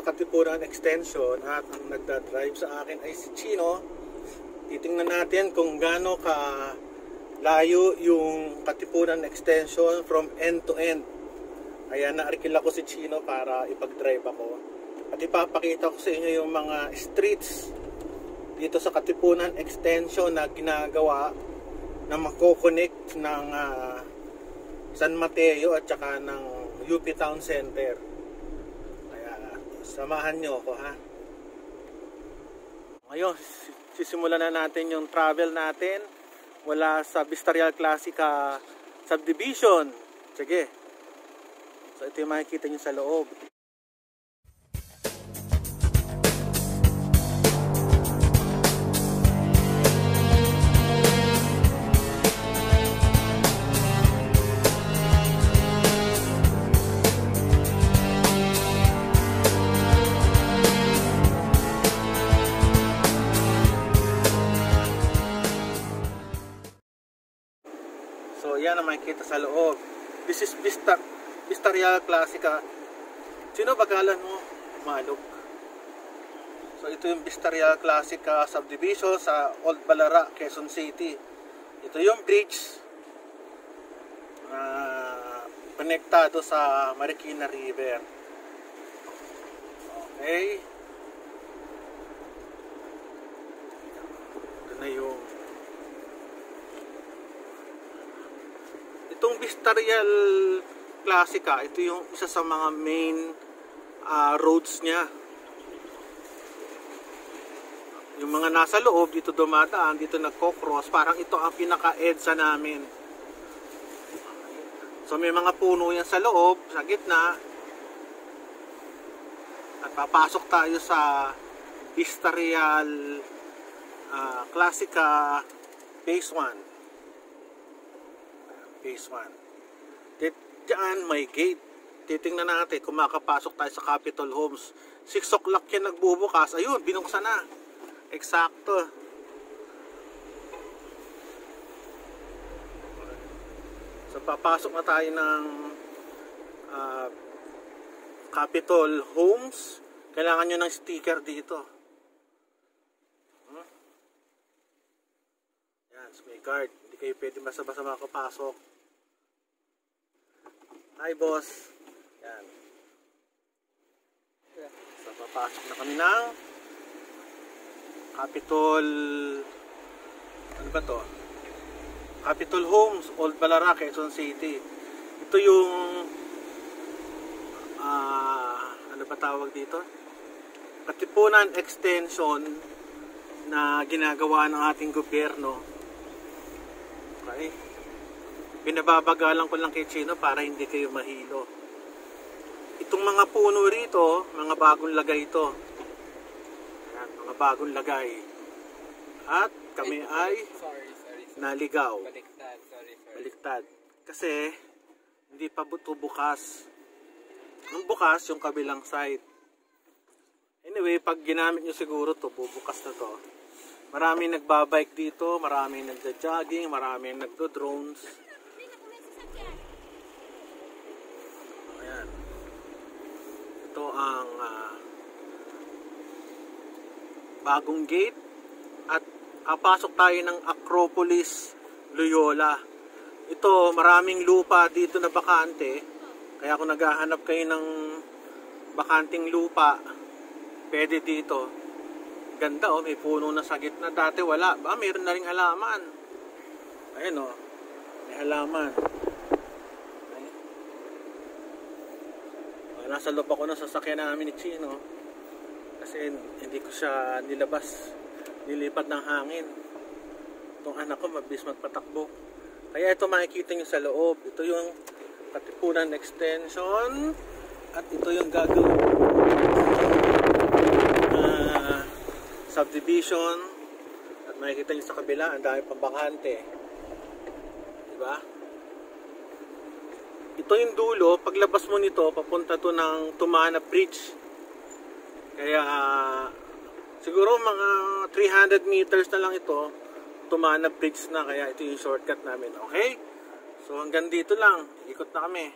sa Katipunan Extension at ang nagdadrive sa akin ay si Chino. Titingnan natin kung gaano ka layo yung Katipunan Extension from end to end. Kaya naarkil ako si Chino para ipag-drive ako at ipapakita ko sa inyo yung mga streets dito sa Katipunan Extension na ginagawa na mako-connect ng San Mateo at saka ng UP Town Center. Kaya samahan nyo ako, ha. Ngayon sisimulan na natin yung travel natin mula sa Vista Real Classica Subdivision. Sige, so ito yung makikita nyo sa loob. So yan ang makikita sa loob. This is Vista Real Classica. Sino bagalan mo? Malog. So ito yung Vista Real Classica Subdivision sa Old Balara, Quezon City. Ito yung bridge konektado sa Marikina River. Okay. Ito na yung itong Vista Real Classica, ito yung isa sa mga main roads niya. Yung mga nasa loob, dito dumadaan, dito nagko-cross, parang ito ang pinaka-EDSA namin. So may mga puno yan sa loob, sa gitna. At papasok tayo sa Vista Real Classica Phase 1. Phase 1. Diyan may gate. Titingnan natin kung makapasok tayo sa Capitol Homes. 6 o'clock yan nagbubukas. Ayun, binuksan na. Eksakto. So papasok na tayo ng Capitol Homes. Kailangan nyo ng sticker dito. Yan, so may guard. Hindi kayo pwede basta-basta makapasok. Hi boss. Yan. So papasok na kami ng Capitol, ano ba to? Capitol Homes, Old Balara, Quezon City. Ito yung ano ba tawag dito? Katipunan Extension na ginagawa ng ating gobyerno. Okay? Binababagalan ko lang kay Chino para hindi kayo mahilo. Itong mga puno rito, mga bagong lagay ito. Ayan, mga bagong lagay. At kami ay naligaw. Baliktad. Kasi hindi pa ito bukas. Nung bukas, yung kabilang side. Anyway, pag ginamit nyo siguro to, bubukas na to. Maraming nagbabike dito, maraming nagja-jogging, maraming nagdo-drones. Ayan. Ito ang bagong gate at pasok tayo ng Acropolis Loyola. Ito, maraming lupa dito na bakante. Kaya kung naghahanap kayo ng bakanting lupa, pwede dito. Ganda oh, may puno na sa gitna. Dati wala. Mayroon na ring halaman. Ayan oh, may halaman. Nasa loob ako ng sasakyan namin ni Chino kasi hindi ko siya nilabas, nilipat ng hangin. Itong anak ko mabilis magpatakbo, kaya ito makikita nyo sa loob. Ito yung Katipunan Extension at ito yung gagawin subdivision. At makikita nyo sa kabila, ang dami pang bakante, diba? Ito yung dulo, paglabas mo nito, papunta to ng Tumana Bridge. Kaya siguro mga 300 meters na lang ito, Tumana Bridge na. Kaya ito yung shortcut namin, okay? So hanggang dito lang, ikot na kami.